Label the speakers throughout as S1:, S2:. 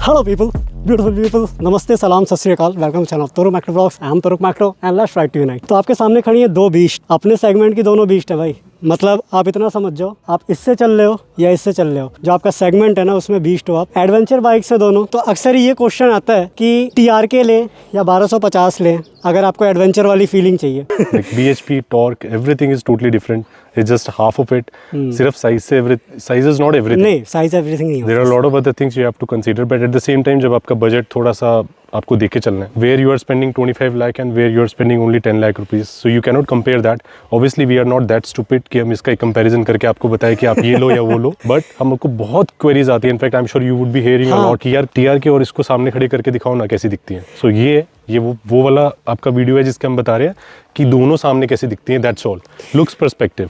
S1: Hello people, beautiful people, नमस्ते, सलाम, सत श्री अकाल, welcome channel Toruk Makto vlogs. I am Toruk Makto and let's ride tonight. तो आपके सामने खड़ी है दो बीस्ट, अपने सेगमेंट की दोनों बीस्ट है भाई। मतलब आप इतना समझ जाओ, आप इससे चल रहे हो या इससे चल रहे हो, जो आपका सेगमेंट है ना उसमें बीस्ट हो आप। एडवेंचर बाइक से दोनों। तो अक्सर ये क्वेश्चन आता है कि TRK लें या 1250 लें अगर आपको एडवेंचर वाली फीलिंग चाहिए।
S2: like BHP, torque, everything is totally different. It's just half of it. सिर्फ size से size is not everything.
S1: नहीं, साइज एवरीथिंग नहीं
S2: There are a lot of other things you have to consider, but at the same time जब आपका budget थोड़ा सा आपको देख के चलना है, where you are spending 25 lakh and where you are spending only 10 lakh rupees, so you cannot compare that. Obviously we are not that stupid कि हम इसका comparison करके आपको बताएं कि आप ये लो या वो लो, but हमको बहुत queries आती है। In fact, I'm sure you would be hearing a lot कि यार TRK और इसको सामने खड़े करके दिखाओ ना कैसी दिखती है। So ये वो वाला आपका वीडियो है जिसके हम बता रहे हैं कि दोनों सामने कैसे दिखती हैं। That's all. Looks perspective.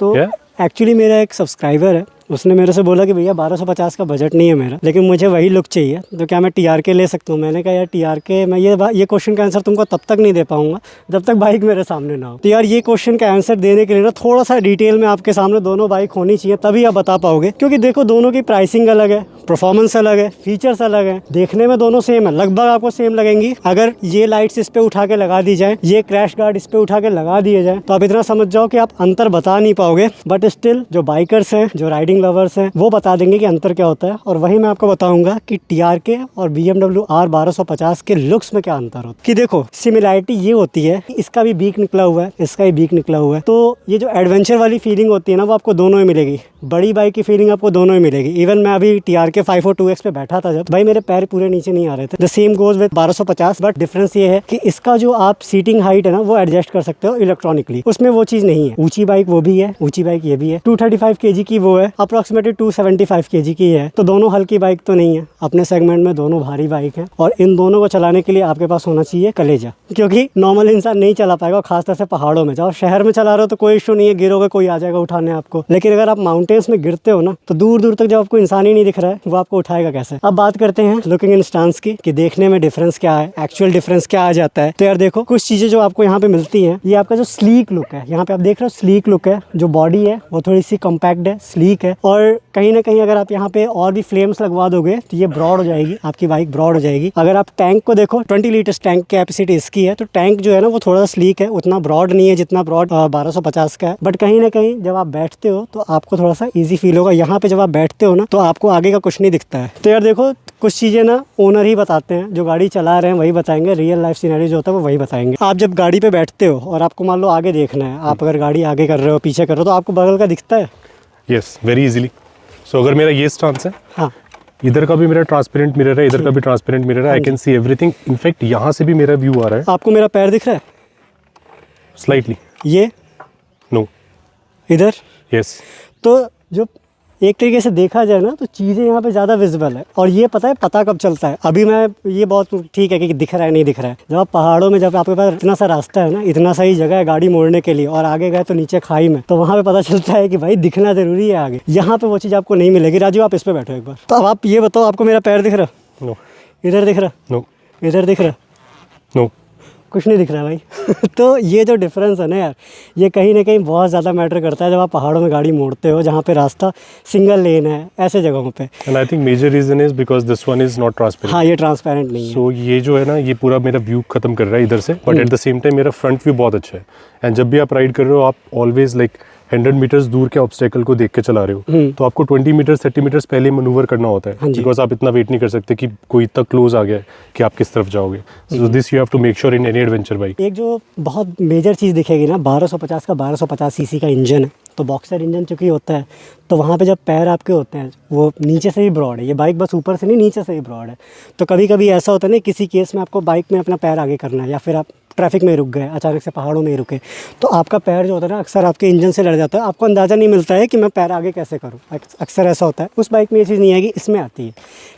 S1: तो एक्चुअली मेरा एक सब्सक्राइबर है, उसने मेरे से बोला कि भैया 1250 का बजट नहीं है मेरा, लेकिन मुझे वही लुक चाहिए, तो क्या मैं TRK ले सकता हूँ? मैंने कहा यार TRK, मैं ये क्वेश्चन का आंसर तुमको तब तक नहीं दे पाऊंगा जब तक बाइक मेरे सामने ना हो। तो यार ये क्वेश्चन का आंसर देने के लिए ना थोड़ा सा डिटेल में आपके सामने दोनों बाइक होनी चाहिए, तभी आप बता पाओगे। क्योंकि देखो दोनों की प्राइसिंग अलग है, परफॉर्मेंस अलग है, फीचर्स अलग है, देखने में दोनों सेम है, लगभग आपको सेम लगेंगी। अगर ये लाइट्स इस पे उठा के लगा दी जाए, ये क्रैश गार्ड इस पे उठा के लगा दिए जाए, तो आप इतना समझ जाओ कि आप अंतर बता नहीं पाओगे। बट स्टिल जो बाइकर्स हैं, जो राइडिंग लवर्स हैं, वो बता देंगे कि अंतर क्या होता है। और वही मैं आपको बताऊंगा कि TRK और BMW R 1250 के लुक्स में क्या अंतर होता है। कि देखो सिमिलैरिटी ये होती है कि इसका भी बीक निकला हुआ है, इसका भी बीक निकला हुआ है, तो ये जो एडवेंचर वाली फीलिंग होती है ना, वो आपको दोनों ही मिलेगी। बड़ी बाइक की फीलिंग आपको दोनों ही मिलेगी। इवन मैं अभी TRK 542X पे बैठा था, जब भाई मेरे पैर पूरे नीचे नहीं आ रहे थे। The same goes with 1250, but difference ये है कि इसका जो आप सीटिंग हाइट है ना, वो एडजस्ट कर सकते हो इलेक्ट्रॉनिकली। उसमें वो चीज़ नहीं है। ऊंची बाइक वो भी है, ऊंची बाइक ये भी है। 235 kg की वो है, अप्रॉक्सीमेटली 275 kg की है। तो दोनों हल्की बाइक तो नहीं है, अपने सेगमेंट में दोनों भारी बाइक है। और इन दोनों को चलाने के लिए आपके पास होना चाहिए कलेजा, क्योंकि नॉर्मल इंसान नहीं चला पाएगा। खासतौर से पहाड़ों में जाओ, शहर में चला रहे हो तो कोई इशू नहीं है, गिरोगे कोई आ जाएगा उठाने आपको। लेकिन अगर आप माउंटेन्स में गिरते हो ना, तो दूर दूर तक जब आपको इंसान ही नहीं दिख रहा है, वो आपको उठाएगा कैसे। अब बात करते हैं लुकिंग इन स्टांस की, कि देखने में डिफरेंस क्या है, एक्चुअल डिफरेंस क्या आ जाता है। तो यार देखो कुछ चीजें जो आपको यहाँ पे मिलती हैं, ये आपका जो स्लीक लुक है, यहाँ पे आप देख रहे हो स्लीक लुक है। जो बॉडी है वो थोड़ी सी कम्पैक्ट है, स्लीक है। और कहीं ना कहीं अगर आप यहाँ पे और भी फ्लेम्स लगवा दोगे तो ये ब्रॉड हो जाएगी, आपकी बाइक ब्रॉड हो जाएगी। अगर आप टैंक को देखो, 20 लीटर्स टैंक कैपेसिटी इसकी है, तो टैंक जो है ना वो थोड़ा सा स्लीक है, उतना ब्रॉड नहीं है जितना ब्रॉड 1250 का है। बट कहीं ना कहीं जब आप बैठते हो तो आपको थोड़ा सा ईजी फील होगा। यहाँ पे जब आप बैठते हो ना, तो आपको आगे का कुछ नहीं दिखता है। तो यार देखो कुछ चीज़ें ना ओनर ही बताते हैं, जो गाड़ी चला रहे हैं वही बताएंगे, रियल लाइफ सिनेरियो जो होता है वो वही बताएंगे। आप जब गाड़ी पे बैठते हो और आपको मान लो आगे देखना है, आप अगर गाड़ी आगे कर रहे हो पीछे कर रहे हो, तो आपको बगल का दिखता है।
S2: Yes, very easily. सो अगर मेरा ये स्टांस है, हाँ, इधर का भी मेरा ट्रांसपेरेंट मिरर है, इधर का भी ट्रांसपेरेंट मिरर है, I can see everything. In fact यहाँ से भी मेरा व्यू आ रहा है।
S1: आपको मेरा पैर दिख रहा है
S2: स्लाइटली?
S1: ये
S2: नो,
S1: इधर
S2: यस।
S1: तो जो एक तरीके से देखा जाए ना, तो चीज़ें यहाँ पे ज़्यादा विजिबल है। और ये पता कब चलता है, अभी मैं ये बहुत ठीक है कि दिख रहा है नहीं दिख रहा है। जब आप पहाड़ों में, जब आपके पास इतना सा रास्ता है ना, इतना सही जगह है गाड़ी मोड़ने के लिए, और आगे गए तो नीचे खाई में, तो वहाँ पे पता चलता है कि भाई दिखना ज़रूरी है आगे। यहाँ पे वो चीज़ आपको नहीं मिलेगी। राजू आप इस पर बैठो एक बार। तो अब आप ये बताओ, आपको मेरा पैर दिख रहा?
S2: नो।
S1: इधर दिख रहा?
S2: नो।
S1: इधर दिख रहा?
S2: नो।
S1: कुछ नहीं दिख रहा भाई। तो ये जो डिफरेंस है ना यार, ये कहीं ना कहीं बहुत ज़्यादा मैटर करता है जब आप पहाड़ों में गाड़ी मोड़ते हो, जहाँ पे रास्ता सिंगल लेन है, ऐसे जगहों पे।
S2: And I think major reason is because this one is not transparent.
S1: हाँ, ये ट्रांसपेरेंट नहीं है।
S2: सो ये जो है ना, ये पूरा मेरा व्यू खत्म कर रहा है इधर से, but at the same time मेरा फ्रंट व्यू बहुत अच्छा है। एंड जब भी आप राइड कर रहे हो, आप ऑलवेज लाइक 100 मीटर्स दूर के ऑब्स्टेकल को देख के चला रहे हो, तो आपको 20 मीटर्स 30 मीटर्स पहले मनूवर करना होता है, बिकॉज आप इतना वेट नहीं कर सकते कि कोई इतना क्लोज आ गया है कि आप किस तरफ जाओगे। So this you have to make sure in any adventure bike.
S1: एक जो बहुत मेजर चीज़ दिखेगी ना, 1250 का 1250 सीसी का इंजन है, तो बॉक्सर इंजन चूँकि होता है, तो वहाँ पे जब पैर आपके होते हैं वो नीचे से ही ब्रॉड है। ये बाइक बस ऊपर से नहीं, नीचे से ही ब्रॉड है। तो कभी कभी ऐसा होता है ना, किसी केस में आपको बाइक में अपना पैर आगे करना है, या फिर आप ट्रैफिक में रुक गए, अचानक से पहाड़ों में ही रुके, तो आपका पैर जो होता है ना, अक्सर आपके इंजन से लड़ जाता है। आपको अंदाज़ा नहीं मिलता है कि मैं पैर आगे कैसे करूँ। अक्सर ऐसा होता है। उस बाइक में ये चीज़ नहीं आएगी, इसमें आती है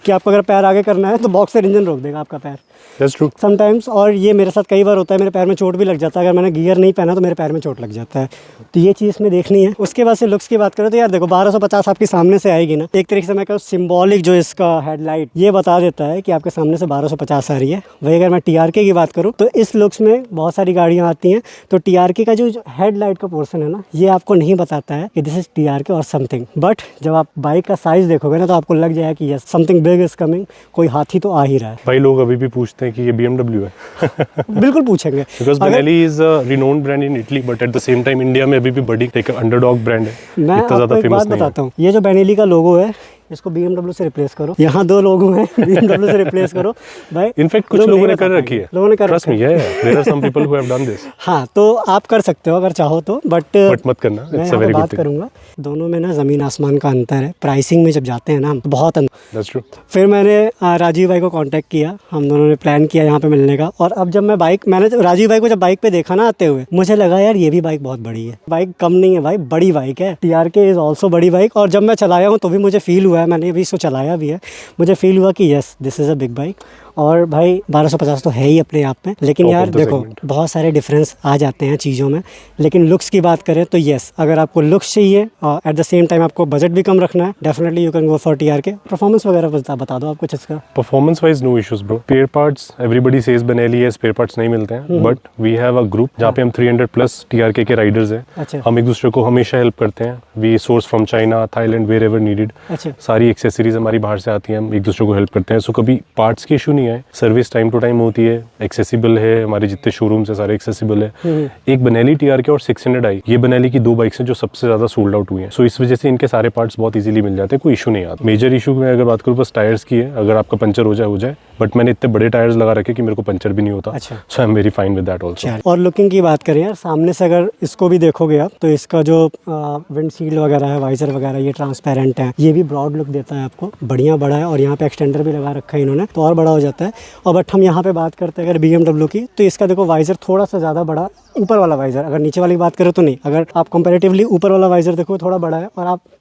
S1: कि आपको अगर पैर आगे करना है तो बॉक्सर इंजन रोक देगा आपका पैर।
S2: That's true.
S1: समटाइम्स। और ये मेरे साथ कई बार होता है, मेरे पैर में चोट भी लग जाता है। अगर मैंने गियर नहीं पहना तो मेरे पैर में चोट लग जाता है। तो ये चीज़ में देखनी है। उसके बाद से लुक्स की बात करें तो यार देखो 1250 आपके सामने से आएगी ना, एक तरीके से मैं कहूँ सिम्बॉलिक जो इसका हेडलाइट ये बता देता है कि आपके सामने से 1250 आ रही है। वही अगर मैं TRK की बात करूँ तो इस लुक्स में में बहुत सारी गाड़ियाँ आती हैं, तो TRK का जो हेडलाइट का पोर्शन है ना, ये आपको नहीं बताता है कि दिस इज TRK और समथिंग, बट जब आप बाइक का साइज़ देखोगे ना तो आपको लग जाएगा कि yes something big is coming, कोई हाथी तो आ ही रहा है।
S2: भाई लोग अभी भी पूछते हैं कि ये BMW है।
S1: बिल्कुल पूछेंगे,
S2: because Benelli is a renowned brand in Italy, but at the same time India में अभी भी बड़ी एक अंडरडॉग ब्रांड है,
S1: मैं
S2: इतना ज़्यादा
S1: आपको एक
S2: फेमस
S1: बात
S2: नहीं है।
S1: बताता हूँ, ये जो बेनेली का लोगो है इसको BMW से रिप्लेस करो। यहाँ 2 लोगो हैं, BMW से रिप्लेस करो भाई।
S2: इनफैक्ट कुछ
S1: लोग
S2: लोगों
S1: नहीं
S2: ने
S1: बता
S2: कर रखी
S1: पाएंगे।
S2: है,
S1: लोगों ने कर
S2: trust me, there are some people who have done this.
S1: हाँ, तो आप कर सकते हो अगर चाहो तो, बट
S2: मत करना,
S1: मैं
S2: इट्स अ
S1: यहाँ पे
S2: वेरी गुड
S1: बात
S2: थिंग।
S1: करूँगा, दोनों में ना ज़मीन आसमान का अंतर है। प्राइसिंग में जब जाते हैं ना हम तो बहुत अंतर।
S2: That's true.
S1: फिर मैंने राजीव भाई को कांटेक्ट किया, हम दोनों ने प्लान किया यहाँ पे मिलने का, और अब जब मैंने जब राजीव भाई को जब बाइक पे देखा ना आते हुए, मुझे लगा यार ये भी बाइक बहुत बड़ी है। बाइक कम नहीं है भाई, बड़ी बाइक है। TRK इज़ ऑल्सो बड़ी बाइक, और जब मैं चलाया हूँ तो भी मुझे फील हुआ है, मैंने अभी इसको चलाया भी है, मुझे फील हुआ कि yes this is a big bike. और भाई 1250 तो है ही अपने आप में, लेकिन
S2: Top
S1: यार
S2: of the
S1: देखो
S2: segment.
S1: बहुत सारे डिफरेंस आ जाते हैं चीज़ों में, लेकिन लुक्स की बात करें तो यस, अगर आपको लुक्स चाहिए और एट द सेम टाइम आपको बजट भी कम रखना है, definitely you can go for TRK। Performance वगैरह बता दो आप कुछ इसका।
S2: Performance wise no issues bro. Spare parts everybody says Benelli है, स्पेयर पार्ट्स नहीं मिलते हैं, but we have a group जहाँ पे हम 300 प्लस TRK के राइडर्स हैं।
S1: अच्छा।
S2: हम एक दूसरे को हमेशा हेल्प करते हैं। We source from China, Thailand, wherever needed.
S1: अच्छा।
S2: सारी एक्सेसरीज हमारी बाहर से आती हैं, हम एक दूसरे को हेल्प करते हैं। सो कभी पार्ट्स की इशू नहीं है, सर्विस टाइम टू टाइम होती है, एक्सेसिबल है, हमारे जितने शोरूम्स है सारे एक्सेसिबल है। एक Benelli TRK और 600i, ये Benelli की 2 बाइक्स हैं जो सबसे ज़्यादा सोल्ड आउट हुई हैं। सो इस वजह से इनके सारे पार्ट्स बहुत इजीली मिल जाते हैं, कोई इशू नहीं आता। मेजर इशू में अगर बात करूँ बस टायर्स की है, अगर आपका पंचर हो जाए, बट मैंने इतने बड़े टायर्स लगा रखे कि मेरे को पंचर भी नहीं होता।
S1: अच्छा।
S2: So I am very fine with that also.
S1: और लुकिंग की बात करें यार, सामने से अगर इसको भी देखोगे आप तो इसका जो विंडशील्ड वगैरह है, वाइजर वगैरह, ये ट्रांसपेरेंट है, ये भी ब्रॉड लुक देता है आपको, बढ़िया बड़ा है, और यहाँ पे एक्सटेंडर भी लगा रखा है इन्होंने तो और बड़ा हो जाता है। और बट हम यहाँ पे बात करते हैं अगर BMW की, तो इसका देखो वाइजर थोड़ा सा ज़्यादा बड़ा, ऊपर वाला वाइजर, अगर नीचे वाली बात करें तो नहीं, अगर आप कंपैरेटिवली ऊपर वाला वाइजर देखो थोड़ा बड़ा है,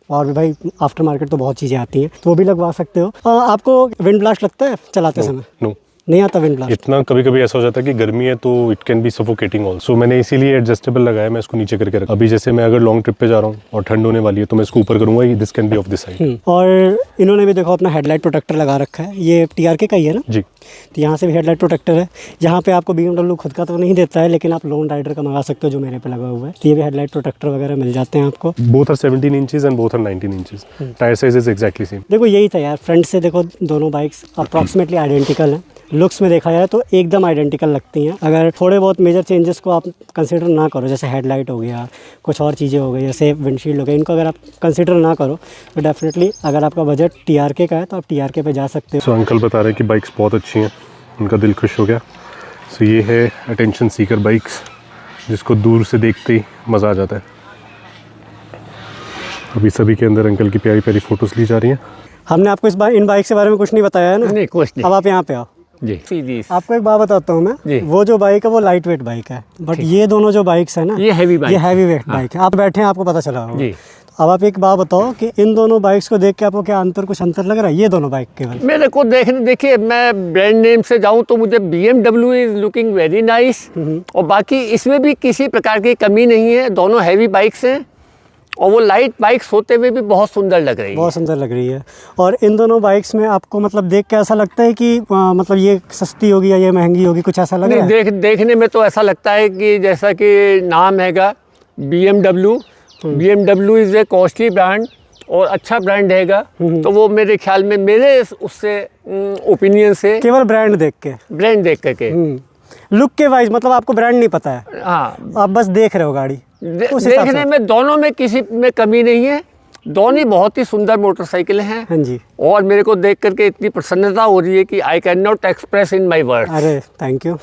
S1: और भी भाई आफ्टर मार्केट तो बहुत चीज़ें आती हैं तो वो भी लगवा सकते हो। आपको विंड ब्लास्ट लगता है चलाते समय?
S2: नो,
S1: नहीं आता विंड ब्लास्ट?
S2: इतना कभी कभी ऐसा हो जाता है कि गर्मी है तो it can be suffocating also. मैंने इसीलिए एडजस्टेबल लगाया, मैं इसको नीचे करके रखा। अभी जैसे मैं अगर लॉन्ग ट्रिप पे जा रहा हूँ और ठंड होने वाली है तो मैं इसको ऊपर करूंगा, this can be of this side.
S1: और इन्होंने भी देखो अपना हेडलाइट प्रोटेक्टर लगा रखा है, ये TRK का ही है ना
S2: जी।
S1: तो यहाँ से भी हेडलाइट प्रोटेक्टर है। यहाँ पे आपको BMW खुद का तो नहीं देता है, लेकिन आप लोन राइडर का मंगा सकते हो जो मेरे पे लगा हुआ है, तो ये भी हेडलाइट प्रोटेक्टर वगैरह मिल जाते हैं आपको।
S2: Both are 17 inches and both are 19 inches. Tyre size is exactly same.
S1: देखो यही था यार, फ्रंट से देखो दोनों बाइक्स अप्रॉक्सीमेटली आइडेंटिकल हैं, लुक्स में देखा जाए तो एकदम आइडेंटिकल लगती हैं। अगर थोड़े बहुत मेजर चेंजेस को आप कंसिडर ना करो, जैसे हेडलाइट हो गया, कुछ और चीज़ें हो गई, जैसे विंडशील्ड हो गया, इनको अगर आप कंसिडर ना करो तो डेफिनेटली अगर आपका बजट TRK का है तो आप TRK पे जा सकते हो।
S2: सो अंकल बता रहे हैं कि बाइक्स बहुत अच्छी हैं, उनका दिल खुश हो गया। सो ये है अटेंशन सीकर बाइक्स, जिसको दूर से देखते ही मज़ा आ जाता है। अभी सभी के अंदर अंकल की प्यारी प्यारी फ़ोटोज़ ली जा रही हैं।
S1: हमने आपको इन बाइक के बारे में कुछ नहीं बताया है ना?
S3: नहीं, कुछ नहीं।
S1: अब आप यहाँ पे आओ।
S3: जी सीधी।
S1: आपको एक बात बताता हूँ मैं,
S3: जी।
S1: वो जो बाइक है वो लाइट वेट बाइक है, बट ये दोनों जो बाइक्स है ना,
S3: ये हैवी बाइक
S1: ये हैवी वेट बाइक है। आप बैठे हैं आपको पता चला होगा।
S3: जी।
S1: अब आप एक बात बताओ कि इन दोनों बाइक्स को देख के आपको क्या कुछ अंतर लग रहा है? ये दोनों बाइक केवल
S3: मेरे को देखिए मैं ब्रांड नेम से जाऊं तो मुझे BMW is looking very nice, और बाकी इसमें भी किसी प्रकार की कमी नहीं है। दोनों हैवी बाइक्स हैं और वो लाइट बाइक्स होते हुए भी बहुत सुंदर लग रही है।
S1: बहुत सुंदर लग रही है। और इन दोनों बाइक्स में आपको मतलब देख के ऐसा लगता है कि मतलब ये सस्ती होगी या ये महंगी होगी, कुछ ऐसा लग रहा है?
S3: देखने में तो ऐसा लगता है कि जैसा कि नाम हैगा BMW is a costly brand और अच्छा ब्रांड हैगा, तो वो मेरे ख्याल में मेरे उससे ओपिनियन से
S1: केवल ब्रांड देख के,
S3: ब्रांड देख करके
S1: लुक के वाइज, मतलब आपको ब्रांड नहीं पता है,
S3: हाँ
S1: आप बस देख रहे हो गाड़ी उस हिसाब
S3: देखने
S1: से।
S3: में दोनों में किसी में कमी नहीं है। दोनों बहुत ही सुंदर मोटरसाइकिल हैं।
S1: हाँ जी।
S3: और मेरे को देख करके इतनी प्रसन्नता हो रही है कि I can not express in my words.
S1: अरे थैंक यू।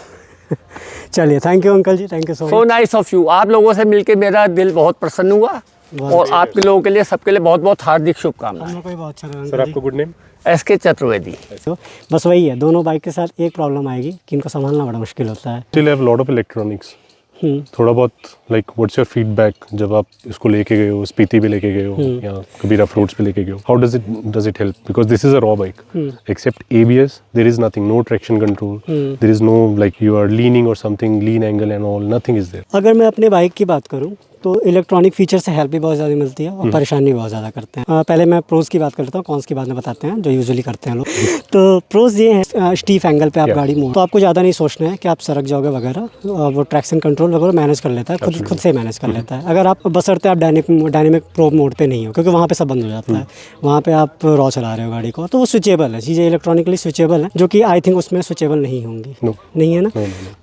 S1: चलिए, thank you uncle ji, thank you so
S3: so nice of you. आप लोगों से मिलके मेरा दिल बहुत प्रसन्न हुआ, और आपके लोगों के लिए सबके लिए बहुत बहुत हार्दिक शुभकामनाएं।
S1: मच। बहुत अच्छा लगा
S2: सर
S1: अंकल जी।
S2: आपका गुड नेम?
S3: SK चतुर्वेदी।
S1: तो बस वही है, दोनों बाइक के साथ एक प्रॉब्लम आएगी कि इनको संभालना बड़ा मुश्किल होता है।
S2: Still have lot of electronics. थोड़ा बहुत लाइक व्हाट्स योर फीडबैक जब आप इसको लेके गए हो, स्पीति भी लेके गए हो या कभी रफ रोड्स पे लेके गए हो, how does it help? Because this is a raw bike, except ABS there is nothing, no traction control, there is no like you are leaning और something, lean angle and all, nothing is there.
S1: अगर मैं अपने bike की बात करूं तो electronic feature से help भी बहुत ज़्यादा मिलती है और परेशानी भी बहुत ज़्यादा करते हैं। पहले मैं प्रोज़ की बात कर लेता हूँ, कॉन्स की बाद में बताते हैं जो यूजुअली करते हैं लोग। तो प्रोज़ ये है, स्टीफ एंगल पे आप गाड़ी मोड़, तो आपको ज़्यादा नहीं सोचना है कि आप सरक जाओगे वगैरह, वो ट्रैक्शन कंट्रोल वगैरह मैनेज कर लेता है, खुद से मैनेज कर लेता है। अगर आप बशर्ते आप डायनेमिक प्रो मोड पे नहीं हो, क्योंकि वहाँ पे सब बंद हो जाता है, वहाँ पे आप रॉ चला रहे हो गाड़ी को, तो वो स्विचेबल है, चीज़ें इलेक्ट्रॉनिकली स्विचेबल है, जो कि आई थिंक उसमें स्विचेबल नहीं होंगी। नहीं है ना?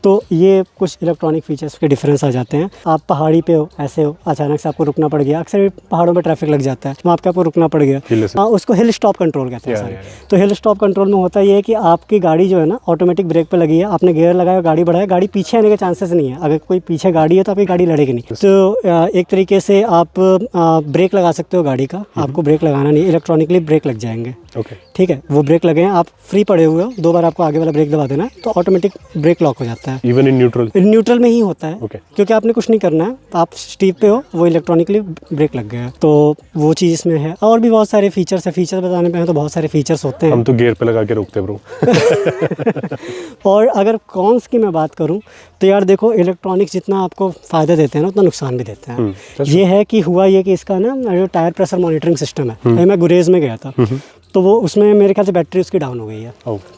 S1: तो ये कुछ इलेक्ट्रॉनिक फीचर्स के डिफरेंस आ जाते हैं। आप पहाड़ी पे हो, ऐसे हो, अचानक से आपको रुकना पड़ गया, अक्सर पहाड़ों पे ट्रैफिक लग जाता है, वहाँ पे आपको रुकना पड़ गया, उसको हिल स्टॉप कंट्रोल कहते हैं सारे। तो हिल स्टॉप कंट्रोल में होता ये है कि आपकी गाड़ी जो है ना ऑटोमेटिक ब्रेक पे लगी है, आपने गियर लगाया, गाड़ी बढ़ाया, गाड़ी पीछे आने के चांसेस नहीं है। अगर कोई पीछे गाड़ी है तो आपकी गाड़ी लड़ेगी नहीं। तो एक तरीके से आप ब्रेक लगा सकते हो गाड़ी का, आपको ब्रेक लगाना नहीं, इलेक्ट्रॉनिकली ब्रेक लग जाएंगे। ठीक है, वो ब्रेक लगे हैं, आप फ्री पड़े हुए हो, 2 बार आपको आगे वाला ब्रेक दबा देना है तो ऑटोमेटिक ब्रेक लॉक हो जाता है।
S2: इवन इन न्यूट्रल
S1: में ही होता है, क्योंकि आपने कुछ नहीं करना है, आप स्टीप पे हो, वो इलेक्ट्रॉनिकली ब्रेक लग गया, तो वो चीज़ इसमें है। और भी बहुत सारे फीचर्स है, फीचर्स बताने पे हैं तो बहुत सारे फीचर्स होते हैं,
S2: हम तो गियर पे लगा के रोकते ब्रो।
S1: और अगर कॉन्स की मैं बात करूं तो यार देखो, इलेक्ट्रॉनिक्स जितना आपको फ़ायदा देते हैं ना उतना नुकसान भी देते हैं। ये है कि हुआ ये कि इसका ना जो टायर प्रेशर मॉनिटरिंग सिस्टम है, मैं गुरेज में गया था तो वो उसमें मेरे ख्याल से बैटरी उसकी डाउन हो गई है।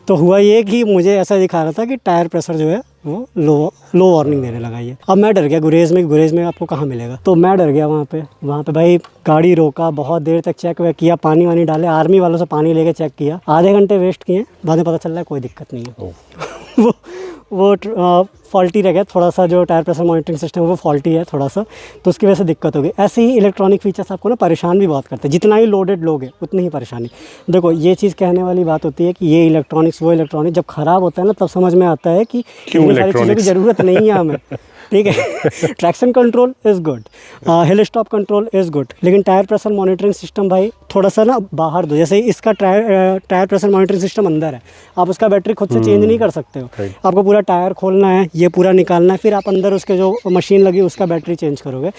S1: तो हुआ ये कि मुझे ऐसा दिखा रहा था कि टायर प्रेशर जो है वो लो वार्निंग देने लगा ये। अब मैं डर गया, गुरेज में आपको कहाँ मिलेगा, तो मैं डर गया वहाँ पे भाई गाड़ी रोका, बहुत देर तक चेक किया, पानी वानी डाले, आर्मी वालों से पानी लेके चेक किया, आधे घंटे वेस्ट किए, बाद में पता चल रहा है कोई दिक्कत नहीं है। वो फॉल्टी रह गया थोड़ा सा, जो टायर प्रेशर मॉनिटरिंग सिस्टम है वो फॉल्टी है थोड़ा सा, तो उसकी वजह से दिक्कत हो गई। ऐसे ही इलेक्ट्रॉनिक फीचर्स आपको ना परेशान भी बहुत करते हैं, जितना ही लोडेड लोगे उतनी ही परेशानी। देखो ये चीज़ कहने वाली बात होती है कि ये इलेक्ट्रॉनिक्स वो इलेक्ट्रॉनिक, जब ख़राब होता है ना तब समझ में आता है कि
S2: क्यों
S1: सारी चीज़ों की ज़रूरत नहीं है हमें। ठीक है, traction control is good, hill stop control is good, लेकिन टायर प्रेशर मॉनिटरिंग सिस्टम भाई थोड़ा सा ना बाहर दो। जैसे इसका टायर प्रेशर मॉनिटरिंग सिस्टम अंदर है, आप उसका बैटरी खुद से चेंज नहीं कर सकते हो, आपको पूरा टायर खोलना है, ये पूरा निकालना है, फिर आप अंदर उसके जो मशीन लगी उसका बैटरी चेंज करोगे।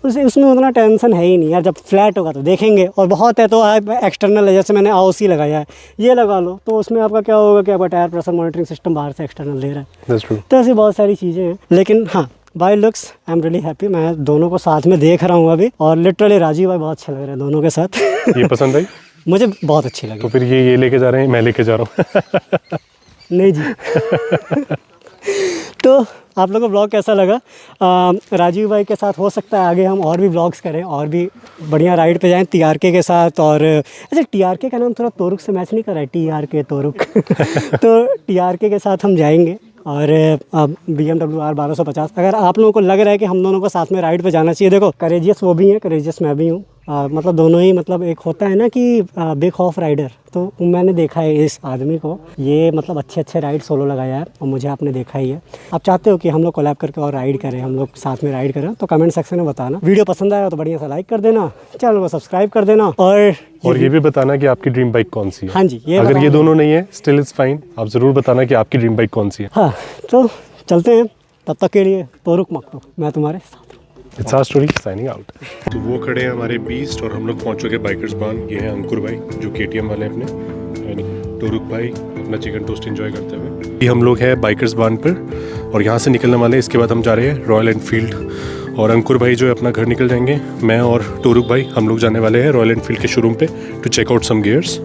S1: उसमें उतना टेंशन है ही नहीं यार, जब फ्लैट होगा तो देखेंगे, और बहुत है तो एक्सटर्नल है, जैसे मैंने AOC लगाया है, ये लगा लो, तो उसमें आपका क्या होगा कि आपका टायर प्रेशर मॉनिटरिंग सिस्टम बाहर से एक्सटर्नल दे रहा है। तो ऐसी बहुत सारी चीज़ें हैं, लेकिन हाँ by looks I am really happy. मैं दोनों को साथ में देख रहा हूँ अभी, और लिटरली राजीव भाई बहुत अच्छे लग रहे हैं दोनों के साथ।
S2: ये पसंद आई?
S1: मुझे बहुत अच्छी लगी।
S2: तो फिर ये लेके जा रहे हैं, मैं लेके जा रहा हूँ।
S1: नहीं जी। तो आप लोगों को ब्लॉग कैसा लगा? राजीव भाई के साथ हो सकता है आगे हम और भी ब्लॉग्स करें, और भी बढ़िया राइड पे जाएं TRK के साथ। और अच्छा, TRK का नाम थोड़ा तोरुक से मैच नहीं कर रहा है, TRK तोरुक। तो TRK के साथ हम जाएंगे, और BMW R 1250। अगर आप लोगों को लग रहा है कि हम दोनों को साथ में राइड पे जाना चाहिए, देखो करेजियस वो भी हैं, करेजियस मैं भी हूँ, मतलब दोनों ही, मतलब एक होता है ना कि बिग हॉफ राइडर, तो मैंने देखा है इस आदमी को, ये मतलब अच्छे राइड सोलो लगाया है, और मुझे आपने देखा ही है। आप चाहते हो कि हम लोग कोलैब करके और राइड करें, हम लोग साथ में राइड करें, तो कमेंट सेक्शन में बताना। वीडियो पसंद आया तो बढ़िया सा लाइक कर देना, चैनल को सब्सक्राइब कर देना, और
S2: ये भी बताना कि आपकी ड्रीम बाइक कौन सी है।
S1: हाँ जी,
S2: अगर ये दोनों नहीं है स्टिल इट्स फाइन, आप ज़रूर बताना कि आपकी ड्रीम बाइक कौन सी है।
S1: हाँ, तो चलते हैं, तब तक के लिए तोरुक मकतुक, मैं तुम्हारे साथ।
S2: It's our story, signing out. तो वो खड़े हैं हमारे बीस्ट, और हम लोग पहुंच चुके बाइकर्स बान। ये है अंकुर भाई जो KTM वाले अपने, टोरुक भाई अपना चिकन टोस्ट एंजॉय करते हुए। ये हम लोग हैं बाइकर्स बान पर, और यहाँ से निकलने वाले हैं। इसके बाद हम जा रहे हैं रॉयल एनफील्ड, और अंकुर भाई जो है अपना घर निकल जाएंगे। मैं और टोरुक भाई हम लोग जाने वाले हैं रॉयल एनफील्ड के शोरूम पे to check out some gears.